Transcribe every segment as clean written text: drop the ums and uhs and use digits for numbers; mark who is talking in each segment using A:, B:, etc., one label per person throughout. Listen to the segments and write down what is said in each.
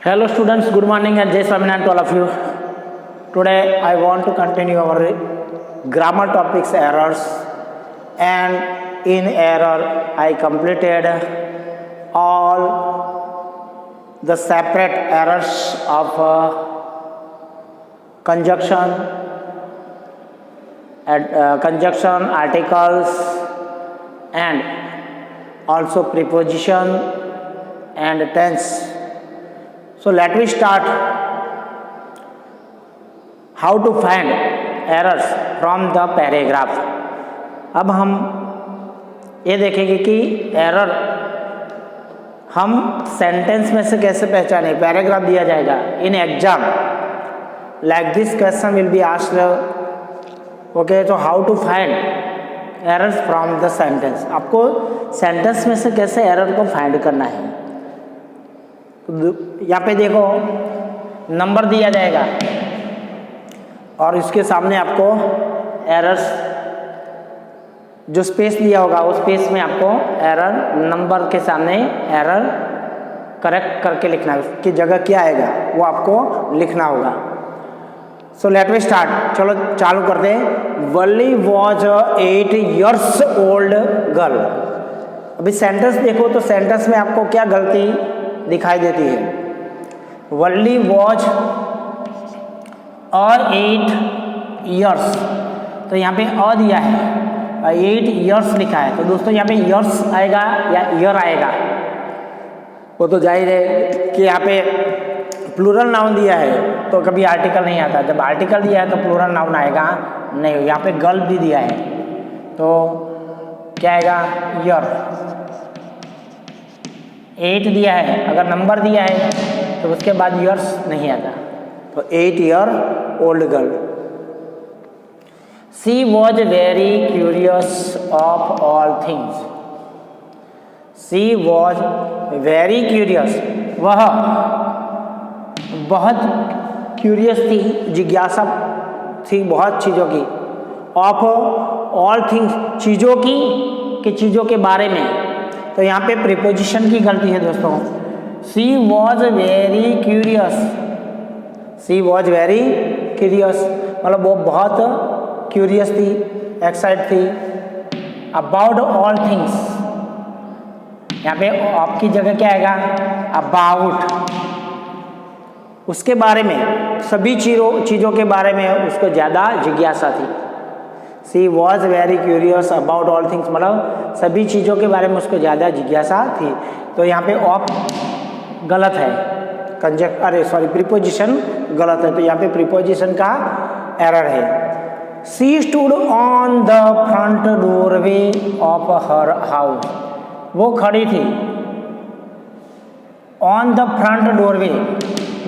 A: Hello students, good morning and Jai Swaminarayan to all of you. Today I want to continue our grammar topics errors, and in error I completed all the separate errors of conjunction, articles and also preposition and tense. So let me start how to find errors from the paragraph. अब हम ये देखेंगे कि error हम sentence में से कैसे पहचाने. पैराग्राफ दिया जाएगा in exam, like this question will be asked. Okay, तो how to find errors from the sentence. आपको सेंटेंस में से कैसे एरर को फाइंड करना है. यहाँ पे देखो नंबर दिया जाएगा और इसके सामने आपको एरर्स, जो स्पेस दिया होगा उस स्पेस में आपको एरर, नंबर के सामने एरर करेक्ट करके लिखना है. उसकी जगह क्या आएगा वो आपको लिखना होगा. So let me start. चलो चालू करते हैं. वल्ली वॉज 8 years old गर्ल. अभी सेंटेंस देखो तो सेंटेंस में आपको क्या गलती दिखाई देती है. वल्ली वॉज और 8 years, तो यहाँ पे अ दिया है, 8 years लिखा है. तो दोस्तों यहाँ पे years आएगा या ईयर आएगा, वो तो जाहिर है कि यहाँ पे प्लूरल नाउन दिया है तो कभी आर्टिकल नहीं आता. जब आर्टिकल दिया है तो प्लूरल नाउन आएगा नहीं. यहाँ पे गर्ल भी दिया है तो क्या आएगा, ईयर. 8 दिया है, अगर नंबर दिया है तो उसके बाद ईयर्स नहीं आता. तो 8 year old girl. She was very curious of all things. She was very curious, वह बहुत क्यूरियस थी, जिज्ञासा थी बहुत चीज़ों की. ऑफ ऑल थिंग्स, चीज़ों की, कि चीज़ों के बारे में. तो यहाँ पे प्रीपोजिशन की गलती है दोस्तों. She was very curious. She was very curious मतलब वो बहुत क्यूरियस थी, एक्साइट थी. अबाउट ऑल थिंग्स, यहाँ पे आपकी जगह क्या आएगा, अबाउट. उसके बारे में, सभी चीज़ों के बारे में उसको ज़्यादा जिज्ञासा थी. She was very curious about all things मतलब सभी चीज़ों के बारे में उसको ज़्यादा जिज्ञासा थी. तो यहाँ पे ऑफ गलत है, प्रीपोजिशन गलत है. तो यहाँ पे प्रीपोजिशन का एरर है. She stood on the front doorway of her house. वो खड़ी थी on the front doorway.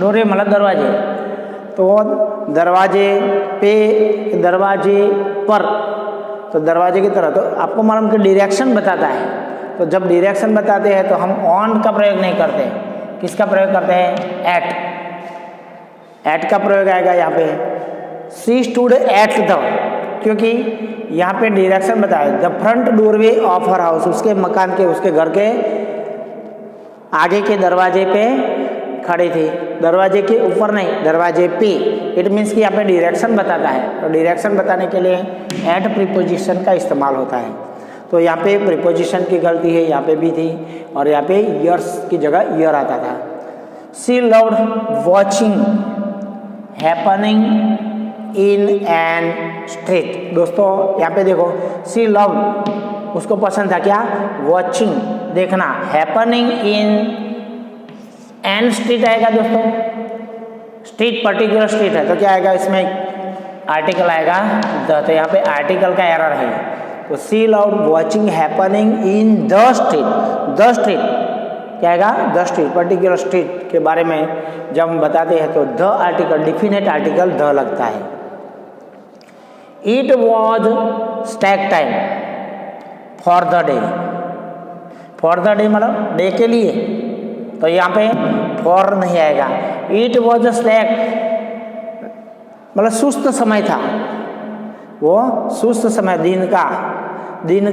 A: Doorway मतलब दरवाजे. तो दरवाजे पे, दरवाजे पर, तो दरवाजे की तरह. तो आपको मालूम कि डायरेक्शन बताता है. तो जब डायरेक्शन बताते हैं तो हम ऑन का प्रयोग नहीं करते. किसका प्रयोग करते हैं, एट. एट का प्रयोग आएगा यहाँ पे. शी स्टूड एट द, क्योंकि यहाँ पे डायरेक्शन बताया. The front doorway of her house, उसके मकान के, उसके घर के आगे के दरवाजे पे खड़ी थी. दरवाजे के ऊपर नहीं, दरवाजे पे. इट मीन्स कि यहाँ पे डायरेक्शन बताता है. तो डायरेक्शन बताने के लिए एट प्रीपोजिशन का इस्तेमाल होता है. तो यहाँ पे प्रीपोजिशन की गलती है, यहाँ पे भी थी. और यहाँ पे ईयर्स की जगह ईयर आता था. She loved watching happening in an street. दोस्तों यहाँ पे देखो, शी लव्ड, उसको पसंद था क्या, वॉचिंग, देखना. हैपनिंग इन एन स्ट्रीट आएगा दोस्तों. स्ट्रीट पर्टिकुलर स्ट्रीट है तो क्या आएगा, इसमें आर्टिकल आएगा द. तो यहाँ पे आर्टिकल का एरर है. तो she loved watching happening in the street. The street क्या आएगा, द स्ट्रीट. पर्टिकुलर स्ट्रीट के बारे में जब हम बताते हैं तो the article, definite article the लगता है. It was stack time for the day. For the day मतलब डे के लिए, तो यहाँ पे फॉर नहीं आएगा. इट वॉज स्लैक मतलब सुस्त समय था. वो सुस्त समय, दिन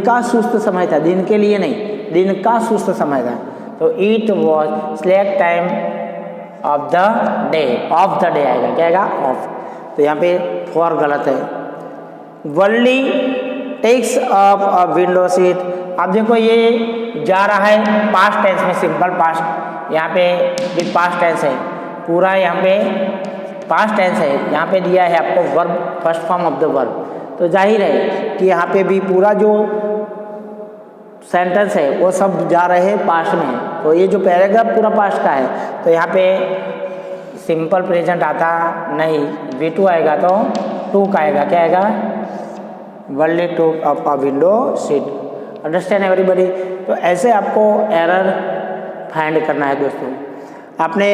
A: का सुस्त समय था, दिन के लिए नहीं, दिन का सुस्त समय था. तो it was slack time of the day, of the day आएगा, क्या आएगा ऑफ। तो यहाँ पे फॉर गलत है। वर्ली takes up a window seat. अब देखो ये जा रहा है पास्ट टेंस में, सिंपल पास्ट, यहाँ पे भी पास्ट टेंस है, पूरा यहाँ पे पास्ट टेंस है, यहाँ पे दिया है आपको verb, first form of the verb. तो जाहिर है कि यहाँ पे भी पूरा जो सेंटेंस है वो सब जा रहे हैं पास्ट में। तो ये जो पैराग्राफ पूरा पास्ट का है, तो यहाँ पे सिंपल प्रेजेंट आता नहीं, V2 आएगा तो टू का आएगा, क्या आएगा वर्ली टूक up a window seat. Understand everybody. तो ऐसे आपको एरर फाइंड करना है दोस्तों। आपने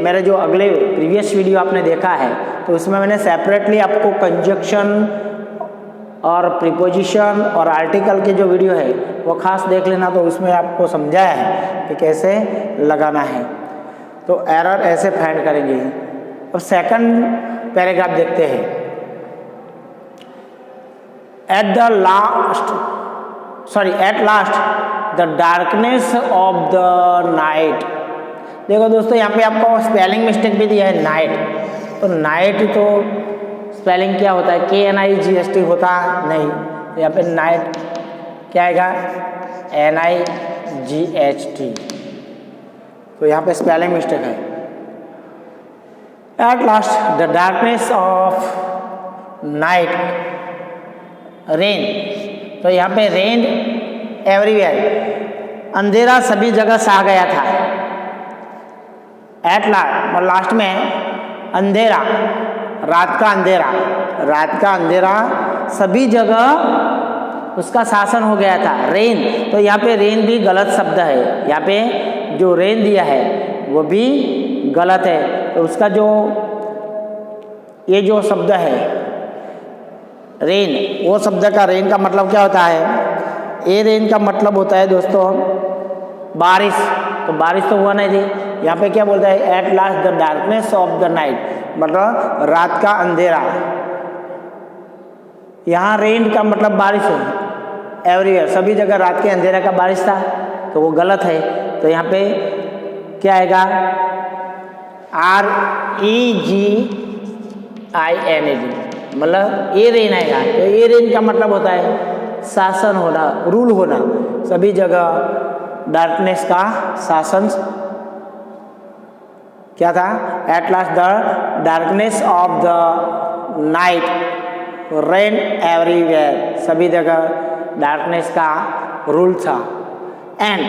A: मेरे जो अगले प्रीवियस वीडियो आपने देखा है, तो उसमें मैंने सेपरेटली आपको कंजक्शन और प्रीपोजिशन और आर्टिकल के जो वीडियो है वो खास देख लेना, तो उसमें आपको समझाया है कि कैसे लगाना है। तो एरर ऐसे फाइंड करेंगे। अब सेकंड पैराग्राफ देखते हैं। Eight last the darkness of the night. देखो दोस्तों यहाँ पे आपको स्पेलिंग मिस्टेक भी दिया है नाइट। तो नाइट तो स्पेलिंग क्या होता है, KNIGHT होता नहीं, तो यहाँ पे नाइट क्या आएगा NIGHT। तो यहाँ पे स्पेलिंग मिस्टेक है। Eight last the darkness of night rain. तो यहाँ पे रेन एवरीवेयर, अंधेरा सभी जगह छा गया था। एट लास्ट और लास्ट में अंधेरा, रात का अंधेरा, रात का अंधेरा सभी जगह उसका शासन हो गया था। रेन, तो यहाँ पे रेन भी गलत शब्द है, यहाँ पे जो रेन दिया है वो भी गलत है। तो उसका जो ये जो शब्द है रेन, वो शब्द का रेन का मतलब क्या होता है, ये रेन का मतलब होता है दोस्तों बारिश। तो बारिश तो हुआ नहीं थी। यहाँ पे क्या बोलता है eight last the darkness of the night, मतलब रात का अंधेरा। यहाँ रेन का मतलब बारिश है, एवरीवेयर सभी जगह रात के अंधेरा का बारिश था, तो वो गलत है। तो यहाँ पे क्या आएगा REGINAD, मतलब ये रेन आएगा। तो ये रेन का मतलब होता है शासन होना, रूल होना, सभी जगह डार्कनेस का शासन क्या था। At last the darkness of the night reign everywhere, सभी जगह डार्कनेस का रूल था। And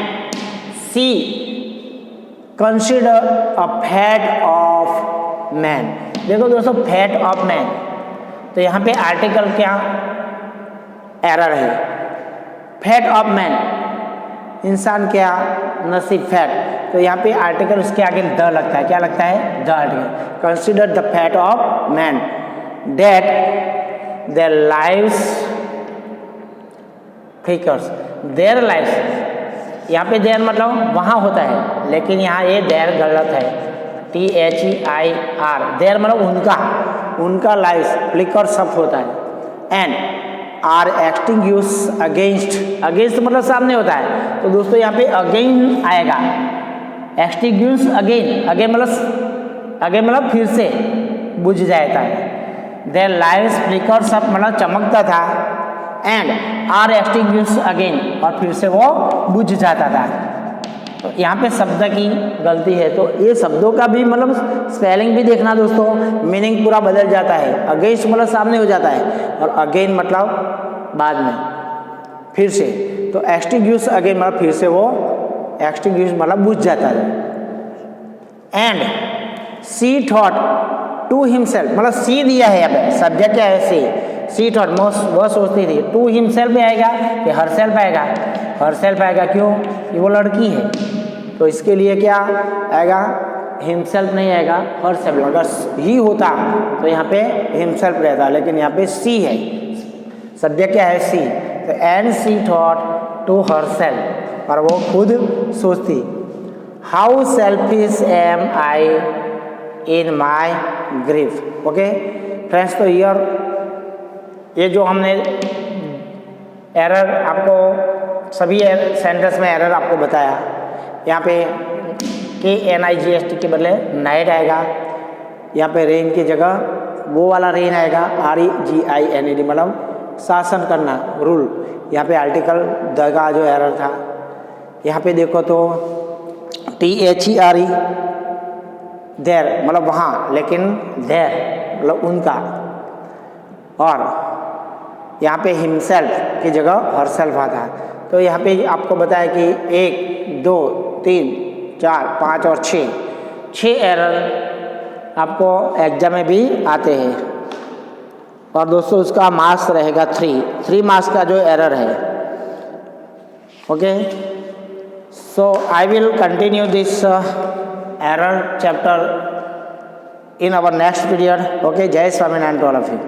A: she consider a fate of man. देखो दोस्तों फैट ऑफ मैन, तो यहाँ पे आर्टिकल क्या एरर है। फैट ऑफ मैन, इंसान क्या नसीब फैट, तो यहाँ पे आर्टिकल उसके आगे द लगता है, क्या लगता है the article. Consider the fat of man that their lives flickers. Their lives, यहाँ पे देयर मतलब वहाँ होता है, लेकिन यहाँ ये देयर गलत है, THEIR। देयर मतलब उनका लाइव्स, फ्लिकर शब्द होता है। And are extinguish against, against मतलब सामने होता है, तो दोस्तों यहाँ पे अगेन आएगा। एक्सटिंग्विश अगेन, अगेन मतलब फिर से बुझ जाता है। देयर लाइव्स फ्लिकर शब्द मतलब चमकता था, एंड आर एक्सटिंग्विश अगेन, और फिर से वो बुझ जाता था। तो यहाँ पे शब्द की गलती है, तो ये शब्दों का भी मतलब स्पेलिंग भी देखना दोस्तों, मीनिंग पूरा बदल जाता है। अगेंस्ट मतलब सामने हो जाता है, और अगेन मतलब बाद में फिर से। तो एक्सटिंग्विश अगेन मतलब फिर से वो एक्सटिंग्विश मतलब बुझ जाता है। And she thought to himself, मतलब सी दिया है यहाँ पे, सब्जेक्ट क्या है सी थॉट, वह सोचती थी। टू हिमसेल्फ में आएगा कि हर सेल्फ आएगा, हर सेल्फ आएगा, क्यों कि वो लड़की है, तो इसके लिए क्या आएगा हिमसेल्फ नहीं आएगा, हर सेल्फ। अगर ही होता तो यहाँ पे हिमसेल्फ रहता, लेकिन यहाँ पे सी है, सब्जेक्ट क्या है सी। तो and she thought to herself, और वो खुद सोचती। How selfish am I in my grief. Okay friends, तो ये जो हमने एरर आपको सभी सेंटेंस में एरर आपको बताया, यहाँ पे KNIGHT के बदले नाइट आएगा। यहाँ पे रेन की जगह वो वाला रेन आएगा, REGINED, मतलब शासन करना, रूल। यहाँ पे आर्टिकल द का जो एरर था, यहाँ पे देखो तो THERE, देर मतलब वहाँ, लेकिन देर मतलब उनका। और यहाँ पे हिमसेल्फ की जगह हरसेल्फ आता है। तो यहाँ पे आपको बताया कि 1, 2, 3, 4, 5 और 6 एरर आपको एग्जाम में भी आते हैं। और दोस्तों उसका मार्क्स रहेगा 3 मार्क्स का जो एरर है। Okay, so I will continue this error chapter in our next period. Okay, Jai Swaminarayan to all of you.